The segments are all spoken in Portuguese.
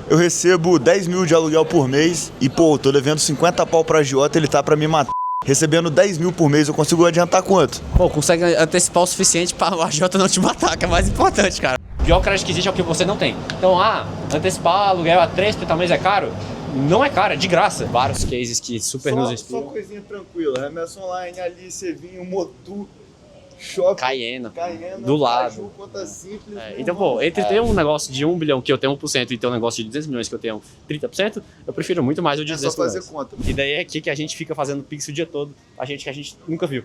Eu recebo 10 mil de aluguel por mês e, pô, tô devendo 50 pau pra agiota, ele tá pra me matar. Recebendo 10 mil por mês, eu consigo adiantar quanto? Pô, consegue antecipar o suficiente pra o agiota não te matar, que é mais importante, cara. O pior crédito que existe é o que você não tem. Então, antecipar aluguel a 3 por mês é caro? Não é caro, é de graça. Vários cases que super nos inspiram. Só coisinha tranquila, remessa online, ali, Sevinho, Motu, Shopping, Cayena, do do lado. Conta simples, Então, pô, entre ter um negócio de 1 bilhão que eu tenho 1% e ter um negócio de 200 milhões que eu tenho 30%, eu prefiro muito mais o de 200 milhões. É só fazer conta. E daí é aqui que a gente fica fazendo pix o dia todo, a gente que a gente nunca viu.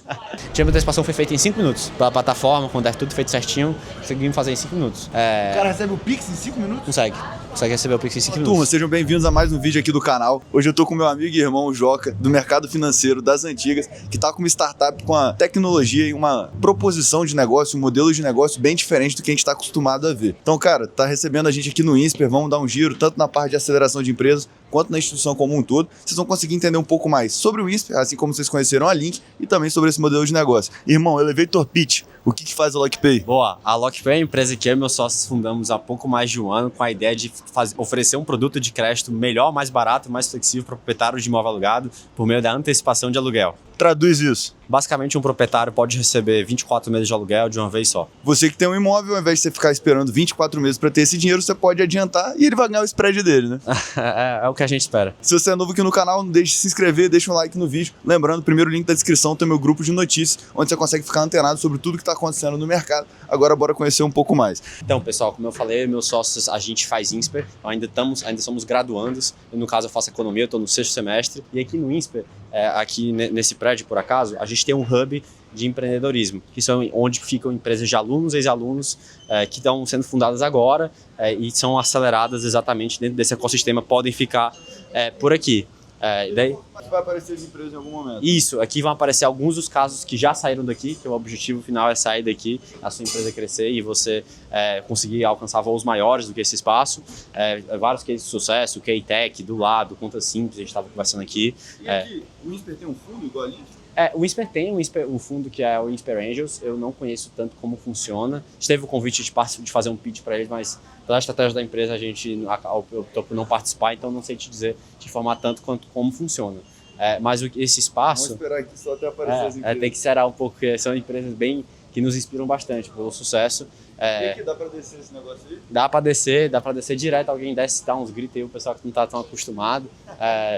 A de antecipação foi feita em 5 minutos. Pela plataforma, quando é tudo feito certinho, conseguimos fazer em 5 minutos. O cara recebe o Pix em 5 minutos? Consegue receber o pix em 5 minutos. Turma, sejam bem-vindos a mais um vídeo aqui do canal. Hoje eu tô com meu amigo e irmão Joca, do mercado financeiro das antigas, que tá com uma startup com a tecnologia e uma proposição de negócio, um modelo de negócio bem diferente do que a gente tá acostumado a ver. Então, cara, tá recebendo a gente aqui no Insper, vamos dar um giro, tanto na parte de aceleração de empresas, quanto na instituição como um todo. Vocês vão conseguir entender um pouco mais sobre o Insper, assim como vocês conheceram a Link, e também sobre esse modelo de negócio. Irmão, Elevator Pitch, o que faz a LockPay? Boa, a LockPay é uma empresa que eu e meus sócios fundamos há pouco mais de um ano com a ideia de oferecer um produto de crédito melhor, mais barato, mais flexível para proprietários de imóvel alugado por meio da antecipação de aluguel. Traduz isso. Basicamente, um proprietário pode receber 24 meses de aluguel de uma vez só. Você que tem um imóvel, ao invés de você ficar esperando 24 meses para ter esse dinheiro, você pode adiantar e ele vai ganhar o spread dele, né? É o que a gente espera. Se você é novo aqui no canal, não deixe de se inscrever, deixa um like no vídeo. Lembrando, o primeiro link da descrição tem meu grupo de notícias, onde você consegue ficar antenado sobre tudo que está acontecendo no mercado. Agora, bora conhecer um pouco mais. Então, pessoal, como eu falei, meus sócios, a gente faz Insper, ainda somos graduandos. No caso, eu faço economia, eu estou no 6º semestre. E aqui no Insper, aqui nesse prédio, por acaso, a gente tem um hub de empreendedorismo, que são onde ficam empresas de alunos, ex-alunos, que estão sendo fundadas agora e são aceleradas exatamente dentro desse ecossistema, podem ficar por aqui. Daí vai aparecer as empresas em algum momento. Isso, aqui vão aparecer alguns dos casos que já saíram daqui, que o objetivo final é sair daqui, a sua empresa crescer e você conseguir alcançar voos maiores do que esse espaço. Vários cases de sucesso, o K-Tech, do lado, Conta Simples, a gente estava conversando aqui. E aqui, o Insper tem um fundo igual ali? O Insper tem um fundo que é o Insper Angels, eu não conheço tanto como funciona. A gente teve o convite de fazer um pitch para eles, mas pela estratégia da empresa a gente optou por não participar, então não sei te informar tanto quanto como funciona. Mas esse espaço... Vamos esperar aqui só até aparecer as empresas. Tem que esperar um pouco, porque são empresas que nos inspiram bastante pelo sucesso. E aqui dá para descer esse negócio aí? Dá para descer direto, alguém desce, dá uns gritos aí, o pessoal que não está tão acostumado.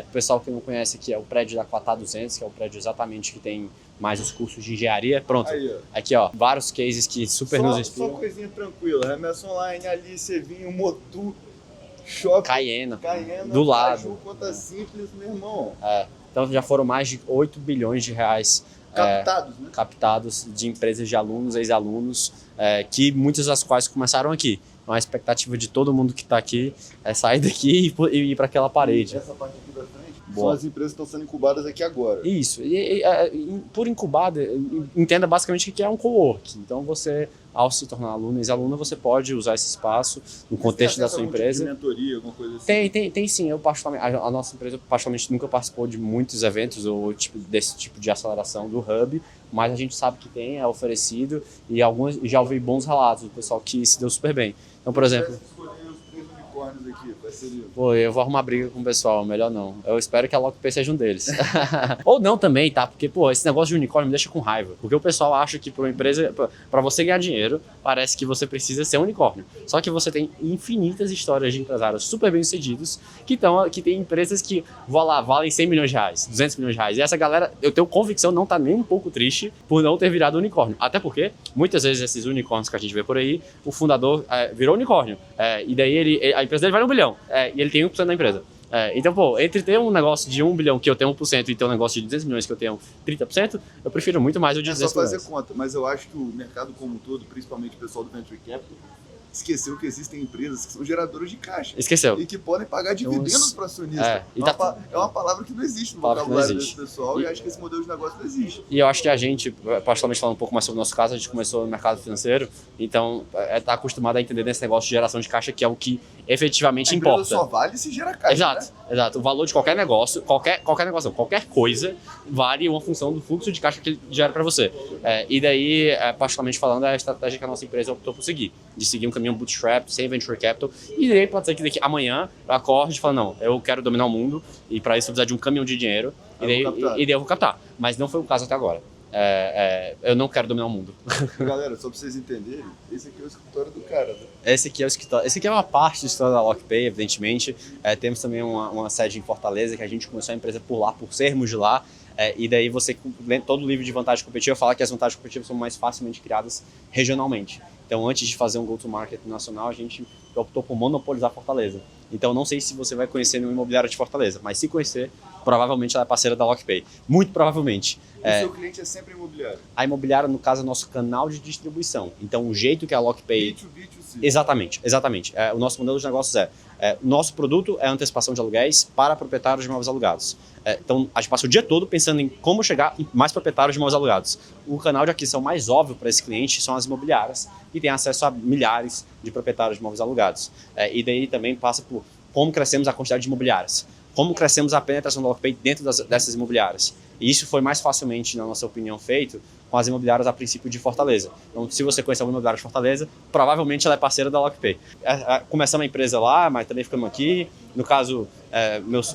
O pessoal que não conhece aqui é o prédio da Quatá 200, que é o prédio exatamente que tem mais os cursos de engenharia. Pronto, aí, ó. Aqui ó, vários cases que super nos inspiram. Só coisinha tranquila, remessa online, ali, Sevinho, Motu, Shopping, Cayena, do lado. Conta simples, meu irmão. Então já foram mais de 8 bilhões de reais captados, né? Captados de empresas de alunos, ex-alunos, que muitas das quais começaram aqui. Então a expectativa de todo mundo que está aqui é sair daqui e ir para aquela parede. Essa parte aqui da frente são as empresas que estão sendo incubadas aqui agora. Isso. Por incubada, entenda basicamente o que é um co-work. Então você, ao se tornar aluno, ex-aluna, você pode usar esse espaço no contexto da sua empresa. Tipo de mentoria, alguma coisa assim? Tem sim. A nossa empresa particularmente nunca participou de muitos eventos ou desse tipo de aceleração do Hub, mas a gente sabe que tem, é oferecido e já ouvi bons relatos do pessoal que se deu super bem. Então, por exemplo... Aqui, pô, eu vou arrumar briga com o pessoal, melhor não. Eu espero que a LockPay seja um deles. Ou não também, tá? Porque, pô, esse negócio de unicórnio me deixa com raiva. Porque o pessoal acha que para uma empresa, para você ganhar dinheiro, parece que você precisa ser um unicórnio. Só que você tem infinitas histórias de empresários super bem-sucedidos que tem empresas que, valem 100 milhões de reais, 200 milhões de reais. E essa galera, eu tenho convicção, não tá nem um pouco triste por não ter virado unicórnio. Até porque, muitas vezes, esses unicórnios que a gente vê por aí, o fundador virou unicórnio. E daí a empresa dele vale 1 bilhão. E ele tem 1% da empresa. Então, pô, entre ter um negócio de 1 bilhão que eu tenho 1% e ter um negócio de 200 milhões que eu tenho 30%, eu prefiro muito mais o de 200 milhões. É só fazer conta, mas eu acho que o mercado como um todo, principalmente o pessoal do Venture Capital, esqueceu que existem empresas que são geradoras de caixa. Esqueceu. E que podem pagar dividendos para acionistas. É uma palavra que não existe no vocabulário desse pessoal e acho que esse modelo de negócio não existe. E eu acho que a gente, particularmente falando um pouco mais sobre o nosso caso, a gente começou no mercado financeiro, então tá acostumado a entender nesse negócio de geração de caixa, que é o que efetivamente importa. A empresa só vale se gera caixa, Exato. Né? Exato. O valor de qualquer negócio, qualquer negócio, não, qualquer coisa, vale uma função do fluxo de caixa que ele gera para você. E daí, particularmente falando, é a estratégia que a nossa empresa optou por seguir. De seguir um caminho bootstrap, sem venture capital. E daí pode ser que daqui amanhã eu acorde e fale, não, eu quero dominar o mundo e para isso eu precisar de um caminhão de dinheiro e daí eu vou captar. Mas não foi o caso até agora. Eu não quero dominar o mundo. Galera, só pra vocês entenderem, esse aqui é o escritório do cara, né? Esse aqui é o escritório. Esse aqui é uma parte do escritório da LockPay, evidentemente. Temos também uma sede em Fortaleza, que a gente começou a empresa por lá, por sermos de lá. E daí você, todo o livro de vantagem competitiva fala que as vantagens competitivas são mais facilmente criadas regionalmente. Então, antes de fazer um go-to-market nacional, a gente optou por monopolizar Fortaleza. Então, não sei se você vai conhecer nenhuma imobiliária de Fortaleza, mas se conhecer, provavelmente ela é parceira da LockPay. Muito provavelmente. O seu cliente é sempre imobiliário? A imobiliária, no caso, é nosso canal de distribuição. Então, o jeito que a LockPay... B2B2C. Exatamente. O nosso modelo de negócios nosso produto é antecipação de aluguéis para proprietários de imóveis alugados. Então, a gente passa o dia todo pensando em como chegar em mais proprietários de imóveis alugados. O canal de aquisição mais óbvio para esse cliente são as imobiliárias, que têm acesso a milhares de proprietários de imóveis alugados. E daí também passa por como crescemos a quantidade de imobiliárias, como crescemos a penetração da LockPay dentro dessas imobiliárias. E isso foi mais facilmente, na nossa opinião, feito com as imobiliárias a princípio de Fortaleza. Então, se você conhece alguma imobiliária de Fortaleza, provavelmente ela é parceira da LockPay. Começamos a empresa lá, mas também ficamos aqui. No caso,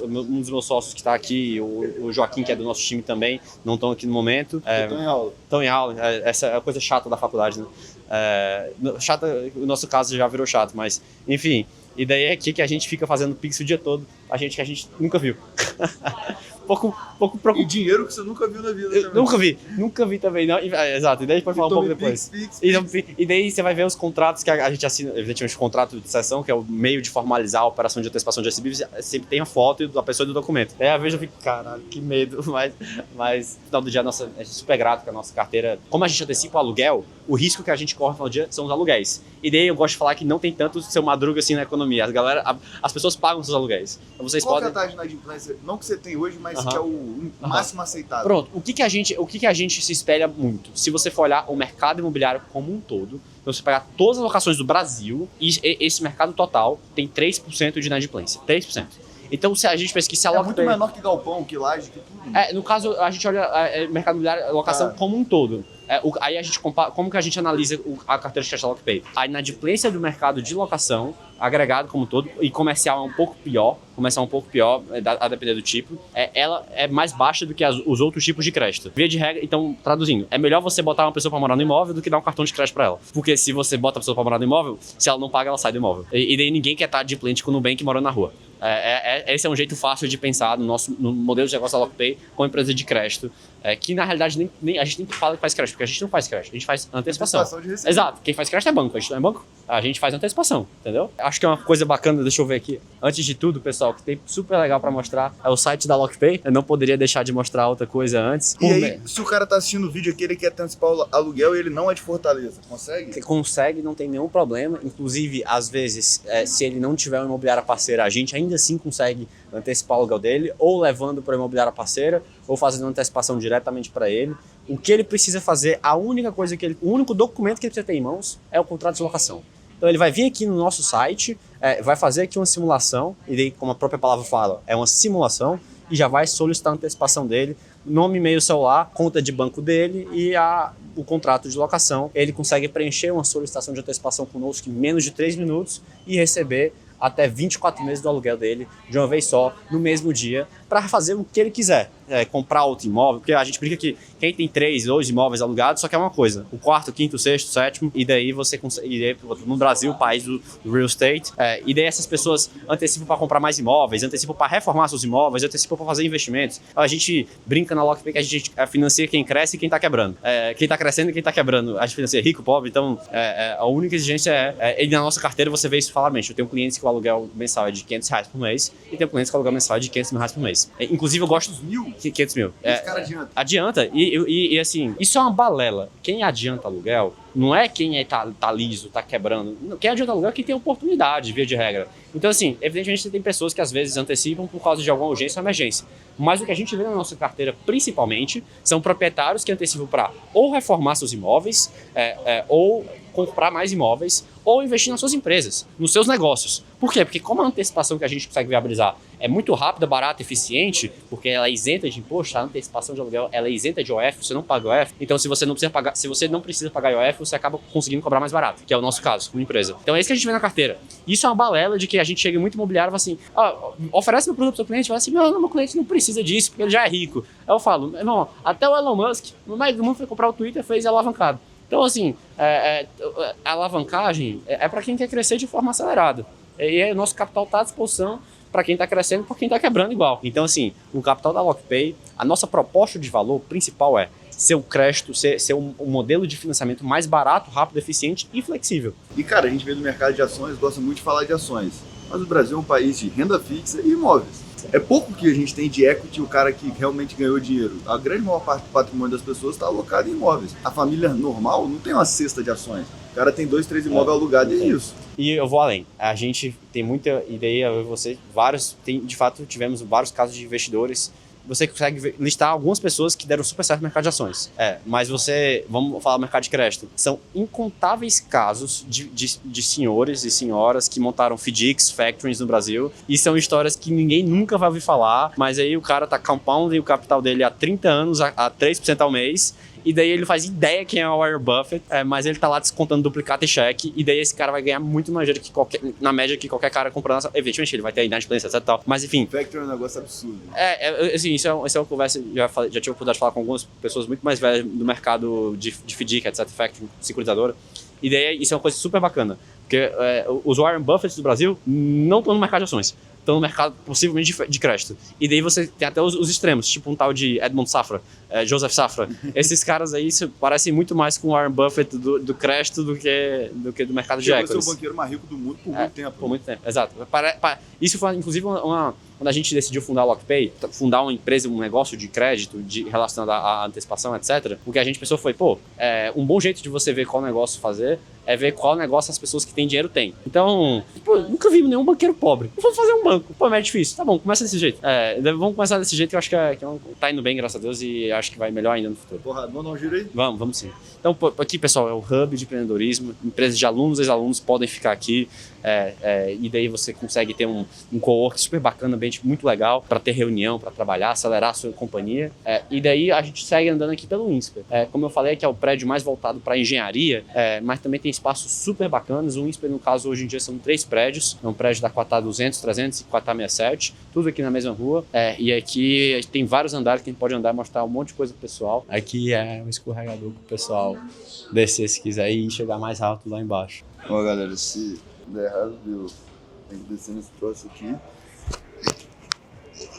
um dos meus sócios que está aqui, o Joaquim, que é do nosso time também, não estão aqui no momento. Estão em aula. Estão em aula. Essa é a coisa chata da faculdade, né? Chata, o nosso caso já virou chato, mas enfim. E daí é aqui que a gente fica fazendo pix o dia todo, que a gente nunca viu. pouco preocupado. E dinheiro que você nunca viu na vida também. Nunca vi também, não. Exato, e daí a gente pode falar um pouco depois. E daí você vai ver os contratos que a gente assina, evidentemente o contrato de cessão, que é o meio de formalizar a operação de antecipação de recebíveis, sempre tem a foto da pessoa e do documento. Aí às vezes eu fico, caralho, que medo, mas no final do dia a gente é super grato com a nossa carteira. Como a gente antecipa o aluguel, o risco que a gente corre no final do dia são os aluguéis. E daí eu gosto de falar que não tem tanto seu madruga assim na economia. As pessoas pagam seus aluguéis. Então vocês Qual podem... que é a taxa de inadimplência? Não que você tem hoje, mas que é o máximo aceitável. Pronto, o que a gente se espelha muito? Se você for olhar o mercado imobiliário como um todo, então você pegar todas as locações do Brasil, e esse mercado total tem 3% de inadimplência. 3%. Então, se a gente pensa que se a LockPay... É muito menor que galpão, que laje, que tudo. No caso, a gente olha o mercado imobiliário, a locação como um todo. Aí a gente compara, como que a gente analisa a carteira de crédito da LockPay? A inadimplência do mercado de locação, agregado como um todo, e comercial é um pouco pior, a depender do tipo, ela é mais baixa do que os outros tipos de crédito. Via de regra, então, traduzindo, é melhor você botar uma pessoa para morar no imóvel do que dar um cartão de crédito para ela. Porque se você bota a pessoa para morar no imóvel, se ela não paga, ela sai do imóvel. E daí ninguém quer estar adimplente com o Nubank morando na rua. Esse é um jeito fácil de pensar no modelo de negócio da LockPay com empresa de crédito, que na realidade a gente nem fala que faz crédito, porque a gente não faz crédito, a gente faz antecipação. Exato, quem faz crédito é banco, a gente não é banco, a gente faz antecipação, entendeu? Acho que é uma coisa bacana, deixa eu ver aqui. Antes de tudo, pessoal, que tem super legal pra mostrar é o site da LockPay. Eu não poderia deixar de mostrar outra coisa antes. E aí, se o cara tá assistindo o vídeo aqui, ele quer antecipar o aluguel e ele não é de Fortaleza, consegue? Consegue, não tem nenhum problema. Inclusive, às vezes, se ele não tiver uma imobiliária parceira, a gente ainda assim consegue antecipar o aluguel dele, ou levando para a imobiliária parceira, ou fazendo uma antecipação diretamente para ele. O que ele precisa fazer, o único documento que ele precisa ter em mãos é o contrato de locação. Então ele vai vir aqui no nosso site, vai fazer aqui uma simulação, e daí, como a própria palavra fala, é uma simulação, e já vai solicitar a antecipação dele, nome, e-mail, celular, conta de banco dele e o contrato de locação. Ele consegue preencher uma solicitação de antecipação conosco em menos de 3 minutos e receber até 24 meses do aluguel dele de uma vez só, no mesmo dia, para fazer o que ele quiser. Comprar outro imóvel, porque a gente brinca que quem tem 3, 2 imóveis alugados só quer uma coisa: o quarto, quinto, sexto, sétimo, e daí você consegue, no Brasil, país do real estate, e daí essas pessoas antecipam para comprar mais imóveis, antecipam para reformar seus imóveis, antecipam para fazer investimentos. A gente brinca na LockPay que a gente financia quem cresce e quem está quebrando. Quem está crescendo e quem está quebrando. A gente financia rico, pobre, então a única exigência e na nossa carteira você vê isso claramente. Eu tenho clientes que o aluguel mensal é de R$500 por mês e tenho clientes que o aluguel mensal é de R$500 mil por mês. Inclusive eu gosto... 500 mil. Esse cara adianta. Adianta. E assim, isso é uma balela. Quem adianta aluguel não é quem tá liso, tá quebrando. Quem adianta aluguel é quem tem oportunidade, via de regra. Então, assim, evidentemente você tem pessoas que às vezes antecipam por causa de alguma urgência ou emergência. Mas o que a gente vê na nossa carteira, principalmente, são proprietários que antecipam para ou reformar seus imóveis, ou comprar mais imóveis ou investir nas suas empresas, nos seus negócios. Por quê? Porque como a antecipação que a gente consegue viabilizar é muito rápida, barata, eficiente, porque ela é isenta de imposto, a antecipação de aluguel ela é isenta de IOF, você não paga IOF, então se você não precisa pagar IOF, você acaba conseguindo cobrar mais barato, que é o nosso caso, como empresa. Então é isso que a gente vê na carteira. Isso é uma balela de que a gente chega em muito imobiliário e fala assim, oferece meu produto pro seu cliente, fala assim, meu cliente não precisa disso, porque ele já é rico. Aí eu falo, irmão, até o Elon Musk, no meio do mundo foi comprar o Twitter, fez alavancado. Então assim, a alavancagem é para quem quer crescer de forma acelerada. E o nosso capital está à disposição para quem está crescendo e para quem está quebrando igual. Então, assim, o capital da LockPay, a nossa proposta de valor principal é ser o crédito, ser um modelo de financiamento mais barato, rápido, eficiente e flexível. E, cara, a gente vê no mercado de ações, gosta muito de falar de ações. Mas o Brasil é um país de renda fixa e imóveis. É pouco que a gente tem de equity, o cara que realmente ganhou dinheiro. A grande maior parte do patrimônio das pessoas está alocado em imóveis. A família normal não tem uma cesta de ações. O cara tem 2, 3 imóveis alugados e é isso. E eu vou além. A gente tem muita ideia, de fato, tivemos vários casos de investidores. Você consegue listar algumas pessoas que deram super certo no mercado de ações. Mas vamos falar do mercado de crédito. São incontáveis casos de senhores e senhoras que montaram FDICs, factorings no Brasil, e são histórias que ninguém nunca vai ouvir falar, mas aí o cara tá compounding o capital dele há 30 anos, a 3% ao mês, e daí ele faz ideia quem é o Warren Buffett, mas ele tá lá descontando duplicata e cheque, e daí esse cara vai ganhar muito mais dinheiro na média que qualquer cara comprando. Evidentemente ele vai ter a inadimplência, etc. Tal. Mas enfim. Factor é um negócio absurdo. Assim, isso é uma conversa, já tive a oportunidade de falar com algumas pessoas muito mais velhas do mercado de FDIC, etc. Factor, securitizadora. E daí isso é uma coisa super bacana, porque os Warren Buffett do Brasil não estão no mercado de ações. Estão no mercado possivelmente de crédito. E daí você tem até os extremos, tipo um tal de Edmond Safra, Joseph Safra. Esses caras aí parecem muito mais com o Warren Buffett do crédito do que do mercado de equities. Chegou a ser o banqueiro mais rico do mundo por muito tempo. Por muito tempo, exato. Isso foi, inclusive, quando a gente decidiu fundar a LockPay, fundar uma empresa, um negócio de crédito relacionado à antecipação, etc. O que a gente pensou foi, um bom jeito de você ver qual negócio fazer é ver qual negócio as pessoas que têm dinheiro têm. Então, nunca vi nenhum banqueiro pobre. Vamos fazer um banco. Mas é difícil. Tá bom, começa desse jeito. Vamos começar desse jeito que eu acho que tá indo bem, graças a Deus, e acho que vai melhor ainda no futuro. Porra, vamos dar um giro aí? Vamos sim. Então, aqui, pessoal, é o Hub de Empreendedorismo. Empresas de alunos e ex-alunos podem ficar aqui. E daí você consegue ter um co-work super bacana, muito legal, para ter reunião, para trabalhar, acelerar a sua companhia. E daí a gente segue andando aqui pelo INSPER. Como eu falei, que é o prédio mais voltado para engenharia, mas também tem espaços super bacanas. O INSPER, no caso, hoje em dia são 3 prédios. É um prédio da Quatá 200, 300 e Quatá 67, tudo aqui na mesma rua. E aqui tem vários andares que a gente pode andar e mostrar um monte de coisa pro pessoal. Aqui é um escorregador pro pessoal descer se quiser e chegar mais alto lá embaixo. Ó, galera, se der errado, viu? Tem que descer nesse troço aqui.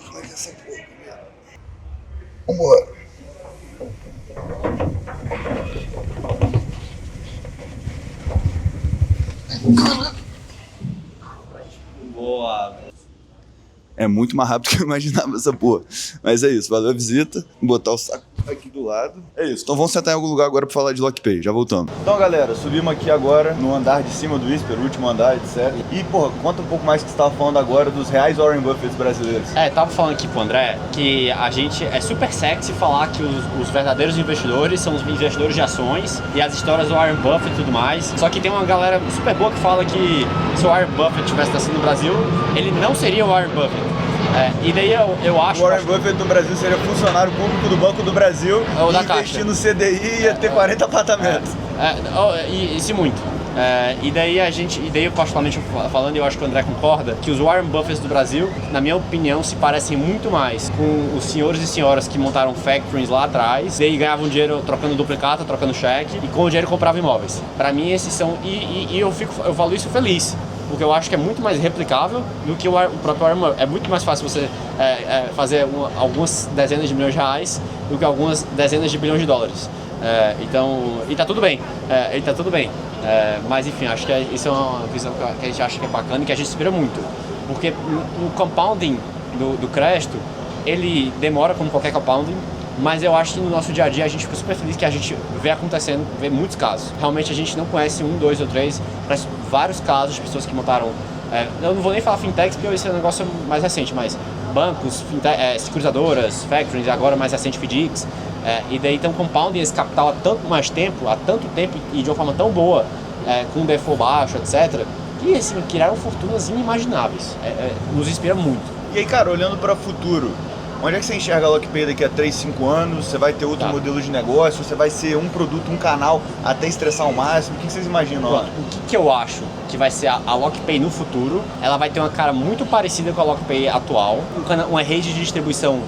Como é que é essa porra? Vambora. Boa. É muito mais rápido que eu imaginava essa porra. Mas é isso, valeu a visita. Vou botar o saco aqui do lado. É isso, então vamos sentar em algum lugar agora pra falar de LockPay. Já voltamos. Então, galera, subimos aqui agora no andar de cima do INSPER, o último andar, etc. E, porra, conta um pouco mais que você tava falando agora dos reais Warren Buffett brasileiros. Tava falando aqui pro André que a gente é super sexy falar que os verdadeiros investidores são os investidores de ações e as histórias do Warren Buffett e tudo mais. Só que tem uma galera super boa que fala que se o Warren Buffett tivesse nascido no Brasil, ele não seria o Warren Buffett. E daí eu acho... O Warren Buffett no Brasil seria funcionário público do Banco do Brasil ou da investir no CDI ia ter 40 apartamentos. Isso muito. E daí eu particularmente falando, eu acho que o André concorda, que os Warren Buffett do Brasil, na minha opinião, se parecem muito mais com os senhores e senhoras que montaram factories lá atrás, e aí ganhavam dinheiro trocando duplicata, trocando cheque, e com o dinheiro compravam imóveis. Pra mim, esses são... E eu falo isso feliz, porque eu acho que é muito mais replicável do que o próprio Warren Buffett. É muito mais fácil você fazer algumas dezenas de milhões de reais do que algumas dezenas de bilhões de dólares. E tá tudo bem. Mas enfim, acho que isso é uma visão que a gente acha que é bacana e que a gente inspira muito. Porque o compounding do crédito, ele demora como qualquer compounding, mas eu acho que no nosso dia a dia a gente fica super feliz que a gente vê muitos casos. Realmente a gente não conhece 1, 2 ou 3, mas vários casos de pessoas que montaram, eu não vou nem falar fintechs porque esse é um negócio mais recente, mas bancos, securitizadoras, factories, agora mais recente FDICs, e daí estão compounding esse capital há tanto tempo e de uma forma tão boa, com default baixo, etc., que assim, criaram fortunas inimagináveis. Nos inspira muito. E aí, cara, olhando para o futuro, onde é que você enxerga a LockPay daqui a 3, 5 anos? Você vai ter outro modelo de negócio? Você vai ser um produto, um canal até estressar ao máximo? O que vocês imaginam lá? O que eu acho que vai ser a LockPay no futuro? Ela vai ter uma cara muito parecida com a LockPay atual, uma rede de distribuição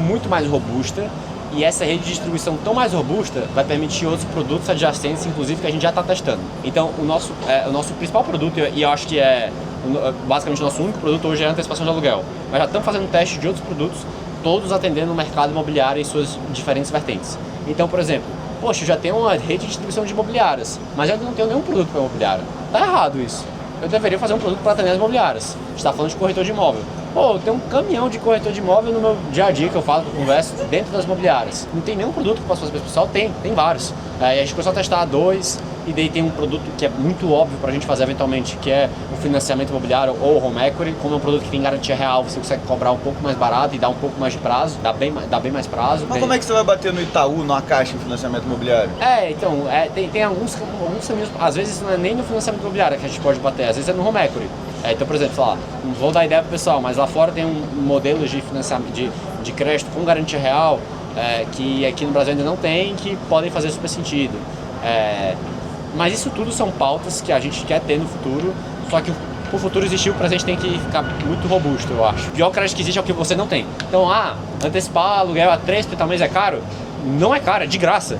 muito mais robusta. E essa rede de distribuição tão mais robusta vai permitir outros produtos adjacentes, inclusive, que a gente já está testando. Então, o nosso principal produto, e eu acho que basicamente o nosso único produto hoje é a antecipação de aluguel. Mas já estamos fazendo testes de outros produtos, todos atendendo o mercado imobiliário em suas diferentes vertentes. Então, por exemplo, poxa, eu já tenho uma rede de distribuição de imobiliárias, mas eu não tenho nenhum produto para imobiliária. Tá errado isso. Eu deveria fazer um produto para atender as imobiliárias. A gente está falando de corretor de imóvel. Pô, eu tenho um caminhão de corretor de imóvel no meu dia a dia que eu falo, que eu converso dentro das imobiliárias. Não tem nenhum produto que eu possa fazer para esse pessoal? Tem vários. E a gente começou a testar 2, e daí tem um produto que é muito óbvio para a gente fazer eventualmente, que é o financiamento imobiliário ou home equity. Como é um produto que tem garantia real, você consegue cobrar um pouco mais barato e dar um pouco mais de prazo, dá bem mais prazo. Mas como é que você vai bater no Itaú, numa Caixa, em financiamento imobiliário? Então, tem alguns caminhos, às vezes não é nem no financiamento imobiliário que a gente pode bater, às vezes é no home equity. Então, por exemplo, sei lá, não vou dar ideia pro pessoal, mas lá fora tem um modelo de financiamento de crédito com garantia real, que aqui no Brasil ainda não tem, que podem fazer super sentido. Mas isso tudo são pautas que a gente quer ter no futuro, só que o futuro existir, o presente tem que ficar muito robusto, eu acho. O pior crédito que existe é o que você não tem. Então, antecipar aluguel a 3 mês é caro? Não é caro, é de graça.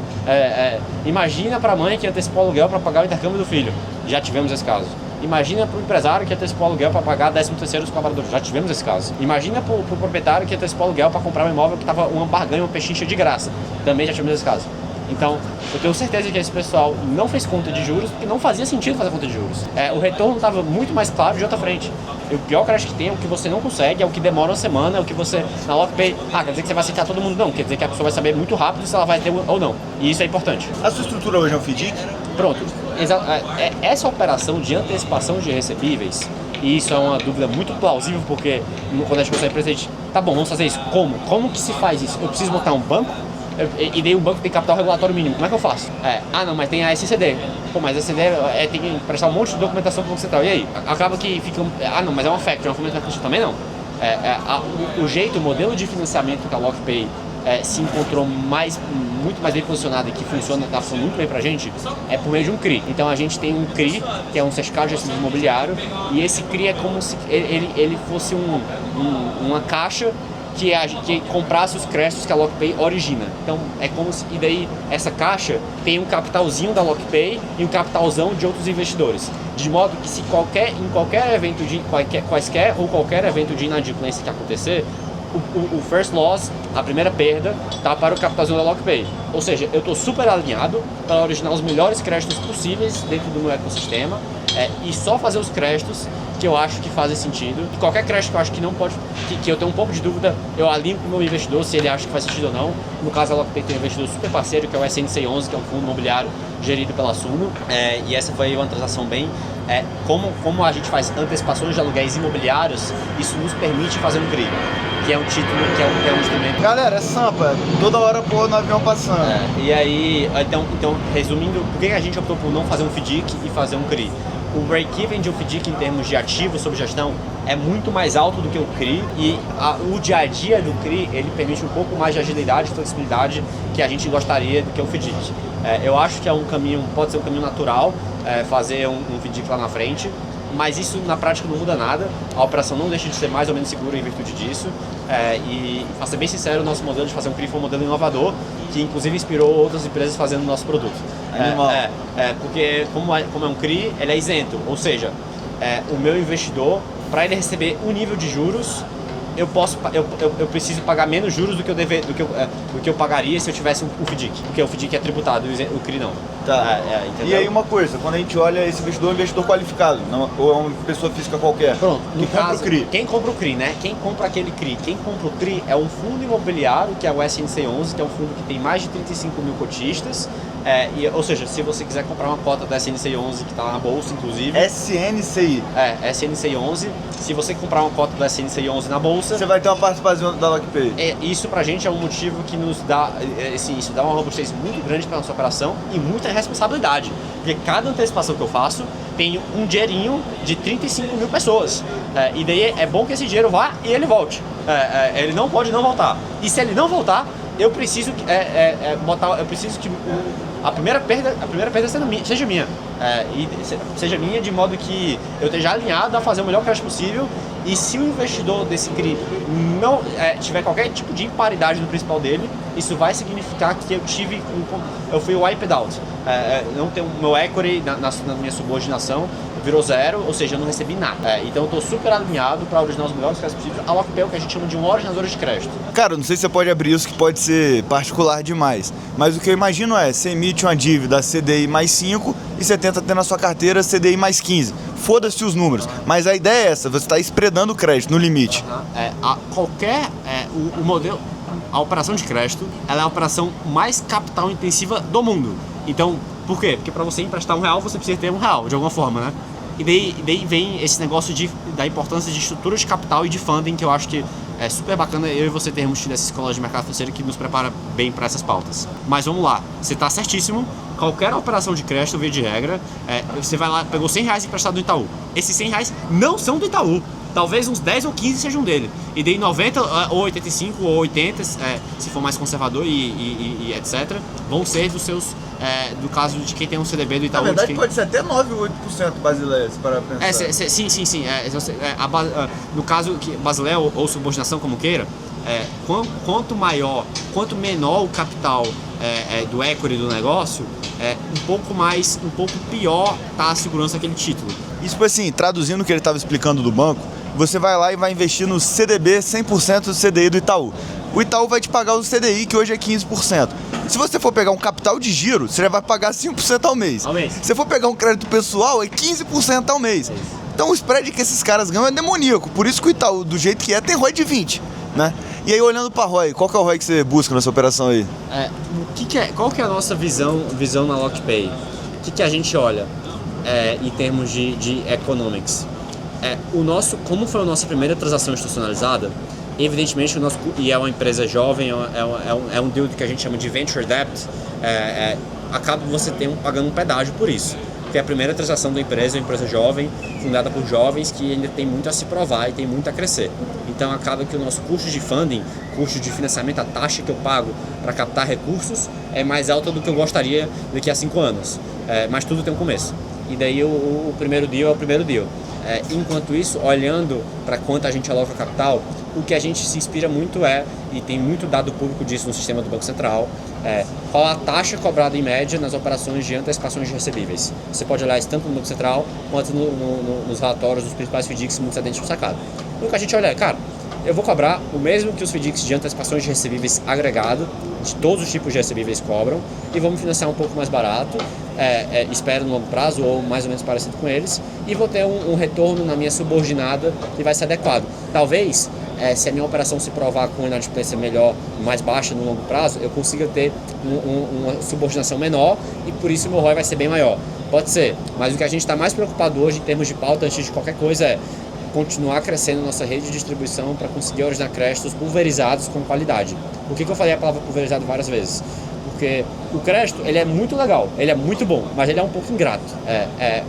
Imagina para a mãe que antecipou aluguel para pagar o intercâmbio do filho. Já tivemos esse caso. Imagina para o empresário que antecipou aluguel para pagar 13º dos colaboradores. Já tivemos esse caso. Imagina para o proprietário que antecipou aluguel para comprar um imóvel que estava uma barganha, uma pechincha de graça. Também já tivemos esse caso. Então, eu tenho certeza que esse pessoal não fez conta de juros porque não fazia sentido fazer conta de juros. O retorno estava muito mais claro de outra frente. E o pior crédito que tem é o que você não consegue, é o que demora uma semana, é o que você, na LockPay, quer dizer que você vai aceitar todo mundo? Não, quer dizer que a pessoa vai saber muito rápido se ela vai ter ou não. E isso é importante. A sua estrutura hoje é um FDIC? Pronto. Essa operação de antecipação de recebíveis, e isso é uma dúvida muito plausível, porque quando a gente consegue empresa, a gente, tá bom, vamos fazer isso. Como? Como que se faz isso? Eu preciso montar um banco? E daí o banco tem capital regulatório mínimo, como é que eu faço? Não, mas tem a SCD. Pô, mas a SCD tem que prestar um monte de documentação para o Banco Central. E aí? Acaba que fica... não, mas é uma factory, uma fomento mercantil também não. O modelo de financiamento que a LockPay se encontrou muito mais bem posicionado e que funciona, está funcionando muito bem pra gente, é por meio de um CRI. Então a gente tem um CRI, que é um certificado de ativo imobiliário, e esse CRI é como se ele fosse uma caixa que comprasse os créditos que a LockPay origina. Então é como se, e daí essa caixa tem um capitalzinho da LockPay e um capitalzão de outros investidores, de modo que se em qualquer evento de qualquer evento de inadimplência que acontecer, o first loss, a primeira perda, tá para o capitalzinho da LockPay. Ou seja, eu estou super alinhado para originar os melhores créditos possíveis dentro do meu ecossistema, e só fazer os créditos que eu acho que fazem sentido. Qualquer crédito que eu acho que não pode, que eu tenho um pouco de dúvida, eu alinho com o meu investidor se ele acha que faz sentido ou não. No caso, a LockPay tem um investidor super parceiro, que é o SNC11, que é um fundo imobiliário gerido pela Suno, e essa foi uma transação bem... como a gente faz antecipações de aluguéis imobiliários, isso nos permite fazer um CRI, que é um título, que é um instrumento. Galera, é sampa, toda hora pô no avião passando. E aí, então, resumindo, por que a gente optou por não fazer um FDIC e fazer um CRI? O break-even de um FDIC em termos de ativos sob gestão é muito mais alto do que o CRI, e o dia a dia do CRI ele permite um pouco mais de agilidade e flexibilidade que a gente gostaria do que o FDIC. Eu acho que pode ser um caminho natural fazer um FDIC lá na frente, mas isso na prática não muda nada. A operação não deixa de ser mais ou menos segura em virtude disso, e para ser bem sincero, o nosso modelo de fazer um CRI foi um modelo inovador, que inclusive inspirou outras empresas fazendo o nosso produto. Porque como é um CRI, ele é isento, ou seja, o meu investidor, para ele receber um nível de juros, eu preciso pagar menos juros do que eu pagaria se eu tivesse um FDIC, porque o FDIC é tributado, o CRI não. Tá. E aí uma coisa, quando a gente olha esse investidor, é um investidor qualificado, não, ou é uma pessoa física qualquer? Pronto, no caso, o CRI. Quem compra o CRI, né? Quem compra aquele CRI? Quem compra o CRI é um fundo imobiliário, que é o SNC11, que é um fundo que tem mais de 35 mil cotistas, Ou seja, se você quiser comprar uma cota da SNCI 11 que está na bolsa, inclusive. SNCI. SNCI 11. Se você comprar uma cota da SNCI 11 na bolsa, você vai ter uma participação da LockPay. Isso pra gente é um motivo que nos dá, isso dá uma robustez muito grande para nossa operação e muita responsabilidade. Porque cada antecipação que eu faço tem um dinheirinho de 35 mil pessoas. E daí é bom que esse dinheiro vá e ele volte. Ele não pode não voltar. E se ele não voltar, eu preciso que a primeira perda seja minha. E seja minha de modo que eu esteja alinhado a fazer o melhor crédito possível. E se o investidor desse CRI não tiver qualquer tipo de imparidade no principal dele, isso vai significar que eu fui wiped out. Não tem o meu equity na minha subordinação, virou zero, ou seja, eu não recebi nada. Então eu estou super alinhado para originar os melhores créditos possíveis. A LockPay é o que a gente chama de um originador de crédito. Cara, não sei se você pode abrir isso, que pode ser particular demais, mas o que eu imagino você emite uma dívida CDI mais 5 e você tenta ter na sua carteira CDI mais 15. Foda-se os números, mas a ideia é essa, você está spreadando o crédito no limite. O modelo, a operação de crédito, ela é a operação mais capital intensiva do mundo. Então, por quê? Porque para você emprestar R$1, você precisa ter R$1, de alguma forma, né? E daí vem esse negócio da importância de estrutura de capital e de funding, que eu acho que é super bacana eu e você termos tido essa escola de mercado financeiro que nos prepara bem para essas pautas. Mas vamos lá, você está certíssimo. Qualquer operação de crédito, via de regra, você vai lá, pegou R$100 emprestado do Itaú. Esses R$100 não são do Itaú. Talvez uns 10 ou 15 sejam dele. E daí 90 ou 85 ou 80, se for mais conservador e etc., vão ser dos seus, do caso de quem tem um CDB do Itaú. Na verdade pode ser até 9 ou 8% Basileia, se parar pra pensar. Sim. No caso Basileia ou subordinação, como queira, quanto menor o capital do equity do negócio, um pouco pior tá a segurança daquele título. Isso foi assim, traduzindo o que ele estava explicando do banco, você vai lá e vai investir no CDB 100% do CDI do Itaú. O Itaú vai te pagar o CDI, que hoje é 15%. Se você for pegar um capital de giro, você já vai pagar 5% ao mês. Se você for pegar um crédito pessoal, é 15% ao mês. Então o spread que esses caras ganham é demoníaco. Por isso que o Itaú, do jeito que tem ROI de 20, né? E aí, olhando para ROI, qual que é o ROI que você busca nessa operação aí? Qual que é a nossa visão na LockPay? O que a gente olha em termos de economics? Como foi a nossa primeira transação institucionalizada, evidentemente e é uma empresa jovem, é um deal que a gente chama de venture debt, acaba você pagando um pedágio por isso. Que é a primeira transação da empresa, uma empresa jovem, fundada por jovens que ainda tem muito a se provar e tem muito a crescer. Então acaba que o nosso custo de funding, custo de financiamento, a taxa que eu pago para captar recursos é mais alta do que eu gostaria daqui a 5 anos. Mas tudo tem um começo. E daí o primeiro deal é o primeiro deal. Enquanto isso, olhando para quanto a gente aloca capital, o que a gente se inspira muito e tem muito dado público disso no sistema do Banco Central, qual a taxa cobrada em média nas operações de antecipações de recebíveis. Você pode olhar isso tanto no Banco Central quanto nos relatórios dos principais FDICs muito adentres do sacado. O que a gente olha eu vou cobrar o mesmo que os FDICs de antecipações de recebíveis agregado, de todos os tipos de recebíveis cobram, e vamos financiar um pouco mais barato, espero no longo prazo ou mais ou menos parecido com eles, e vou ter um retorno na minha subordinada que vai ser adequado. Talvez, se a minha operação se provar com uma inadimplência melhor, mais baixa no longo prazo, eu consiga ter uma subordinação menor e por isso o meu ROI vai ser bem maior. Pode ser, mas o que a gente está mais preocupado hoje em termos de pauta, antes de qualquer coisa, é continuar crescendo nossa rede de distribuição para conseguir originar créditos pulverizados com qualidade. Por que eu falei a palavra pulverizado várias vezes? Porque o crédito, ele é muito legal, ele é muito bom, mas ele é um pouco ingrato.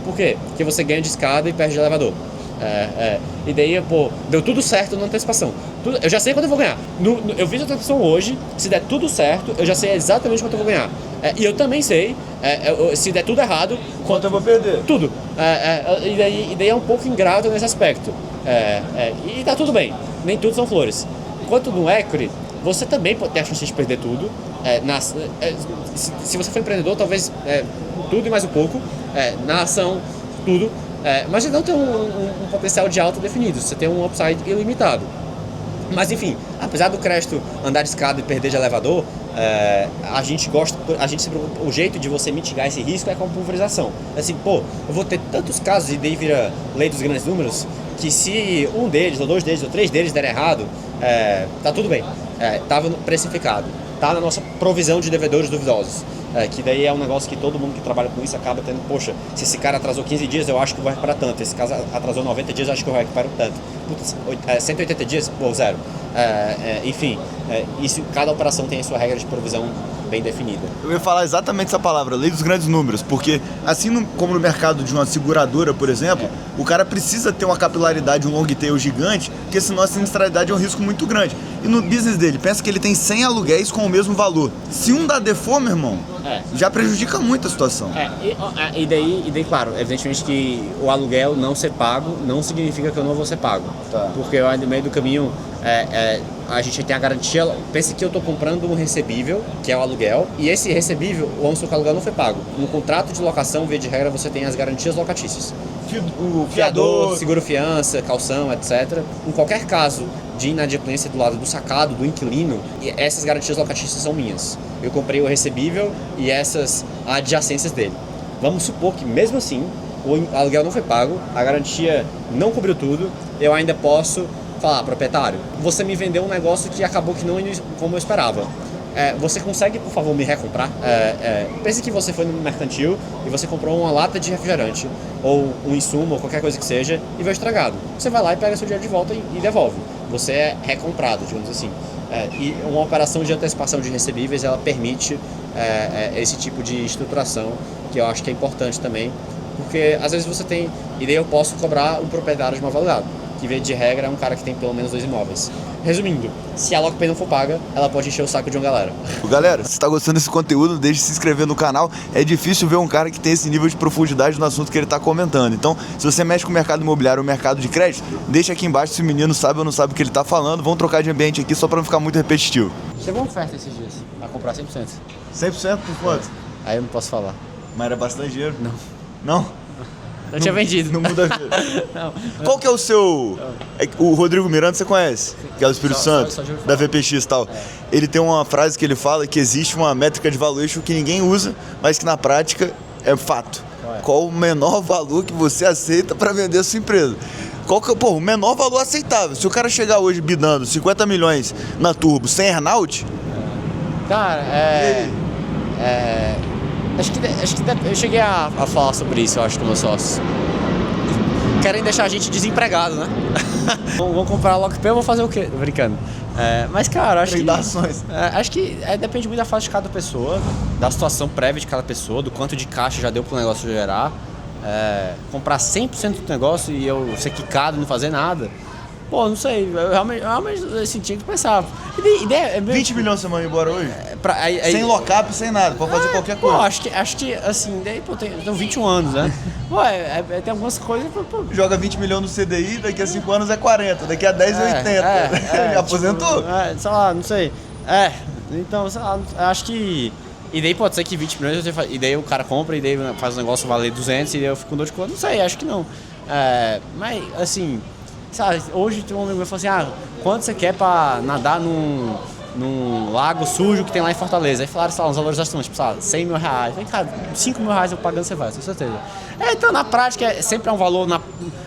Por quê? Porque você ganha de escada e perde de elevador. E daí, deu tudo certo na antecipação. Eu já sei quanto eu vou ganhar. Eu fiz a antecipação hoje, se der tudo certo, eu já sei exatamente quanto eu vou ganhar. E eu também sei, se der tudo errado, quanto eu vou perder. Tudo. E daí é um pouco ingrato nesse aspecto. E tá tudo bem, nem tudo são flores. Enquanto no equity, você também pode ter a chance de perder tudo. Se você for empreendedor, talvez tudo e mais um pouco. Na ação, tudo. Mas não tem um potencial de alta definido, você tem um upside ilimitado. Mas enfim, apesar do crédito andar de escada e perder de elevador, a gente se preocupa, o jeito de você mitigar esse risco é com a pulverização. Assim, eu vou ter tantos casos, e daí vira lei dos grandes números, que se um deles, ou 2 deles, ou 3 deles der errado, tá tudo bem. Estava precificado, tá na nossa provisão de devedores duvidosos. que daí é um negócio que todo mundo que trabalha com isso acaba tendo, poxa, se esse cara atrasou 15 dias, eu acho que eu vou recuperar tanto, esse caso atrasou 90 dias, eu acho que eu recupero tanto. Putz, 180 dias, pô, zero. Enfim, isso, cada operação tem a sua regra de provisão bem definida. Eu ia falar exatamente essa palavra, lei dos grandes números, porque assim como no mercado de uma seguradora, por exemplo, o cara precisa ter uma capilaridade, um long tail gigante, porque senão a sinistralidade é um risco muito grande. E no business dele, pensa que ele tem 100 aluguéis com o mesmo valor. Se um dá default, meu irmão, já prejudica muito a situação. E daí, claro, evidentemente que o aluguel não ser pago não significa que eu não vou ser pago. Tá. Porque eu, no meio do caminho, a gente tem a garantia. Pense que eu estou comprando um recebível, que é o aluguel, e esse recebível, vamos supor que o aluguel não foi pago. No contrato de locação, via de regra, você tem as garantias locatícias. O Fiador, seguro fiança, calção, etc. Em qualquer caso de inadimplência do lado do sacado, do inquilino, essas garantias locatícias são minhas. Eu comprei o recebível e essas adjacências dele. Vamos supor que mesmo assim o aluguel não foi pago, a garantia não cobriu tudo, eu ainda posso falar, proprietário, você me vendeu um negócio que acabou que não como eu esperava. Você consegue, por favor, me recomprar? Pense que você foi no mercantil e você comprou uma lata de refrigerante, ou um insumo, ou qualquer coisa que seja, e veio estragado. Você vai lá e pega seu dinheiro de volta e devolve. Você é recomprado, digamos assim. E uma operação de antecipação de recebíveis, ela permite esse tipo de estruturação, que eu acho que é importante também, porque às vezes você tem, e daí eu posso cobrar o proprietário de uma validade, que via de regra é um cara que tem pelo menos 2 imóveis. Resumindo, se a LockPay não for paga, ela pode encher o saco de uma galera. Galera, se tá gostando desse conteúdo, deixe de se inscrever no canal. É difícil ver um cara que tem esse nível de profundidade no assunto que ele tá comentando. Então, se você mexe com o mercado imobiliário ou mercado de crédito, deixa aqui embaixo se o menino sabe ou não sabe o que ele tá falando. Vamos trocar de ambiente aqui só pra não ficar muito repetitivo. Chegou uma oferta esses dias, a comprar 100%. 100% por quanto? Aí eu não posso falar. Mas era bastante dinheiro? Não. Não? Eu tinha vendido. Não muda a vida. Não. Qual que é o seu... O Rodrigo Miranda você conhece? Que é do Espírito Santo, da VPX e tal. Ele tem uma frase que ele fala que existe uma métrica de valuation que ninguém usa, mas que na prática é fato. Qual o menor valor que você aceita para vender a sua empresa? Qual que é, o menor valor aceitável? Se o cara chegar hoje bidando 50 milhões na Turbo sem earnout... Cara, Acho que eu cheguei a falar sobre isso, eu acho, com meus sócios. Querem deixar a gente desempregado, né? Vão comprar a LockPay, eu vou fazer o quê? Tô brincando. Mas, cara, acho que depende muito da fase de cada pessoa, da situação prévia de cada pessoa, do quanto de caixa já deu pro negócio gerar. Comprar 100% do negócio e eu ser quicado e não fazer nada. Pô, não sei, eu realmente assim, tinha que pensar. 20 milhões você manda embora hoje? Sem lock-up, sem nada, pode fazer qualquer coisa. Pô, acho que assim, daí, pô, tenho 21 anos, né? Pô, tem algumas coisas. Pô. Joga 20 milhões no CDI, daqui a 5 anos é 40, daqui a 10 é 80. Ele aposentou? Tipo, sei lá, não sei. Então, sei lá, acho que. E daí pode ser que 20 milhões, e daí o cara compra, e daí faz o negócio valer 200, e daí eu fico com dor de conta. Não sei, acho que não. Mas, assim. Sabe, hoje tem um amigo meu que falou assim, quanto você quer pra nadar num lago sujo que tem lá em Fortaleza? Aí falaram, sei lá, uns valores astronomicos, tipo, sabe, 100 mil reais. Eu falei, cara, 5 mil reais eu pagando você vai, tenho certeza. Então, na prática, sempre é um valor,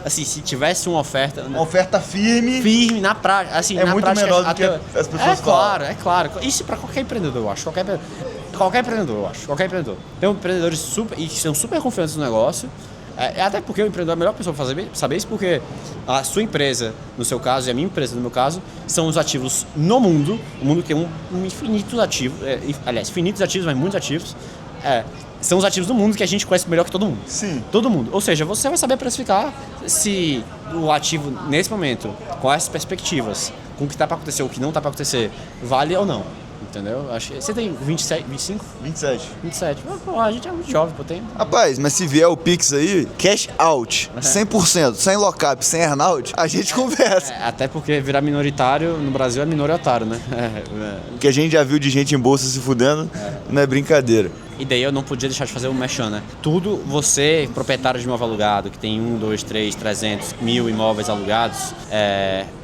assim, se tivesse uma oferta... Uma oferta firme... Firme, na prática, assim, na muito prática, menor do que as pessoas falam. É claro. Isso pra qualquer empreendedor, eu acho. Qualquer empreendedor, eu acho. Qualquer empreendedor. Tem empreendedores que são super confiantes no negócio. Até porque o empreendedor é a melhor pessoa para saber isso, porque a sua empresa, no seu caso, e a minha empresa, no meu caso, são os ativos no mundo. O mundo tem infinitos ativos, aliás, infinitos ativos, mas muitos ativos. São os ativos do mundo que a gente conhece melhor que todo mundo. Sim. Todo mundo. Ou seja, você vai saber precificar se o ativo, nesse momento, com essas perspectivas, com o que está para acontecer ou o que não está para acontecer, vale ou não. Entendeu? Acho que você tem 27, 25? 27. Pô, a gente é muito jovem, pô, tem... Rapaz, mas se vier o Pix aí, cash out, 100%, sem lock-up, sem earnout, a gente conversa. Até porque virar minoritário no Brasil é minoritário, né? O que a gente já viu de gente em bolsa se fudendo, não é brincadeira. E daí eu não podia deixar de fazer um merchan, né? Tudo, você, proprietário de imóvel alugado, que tem 1, 2, 3, 300 mil imóveis alugados,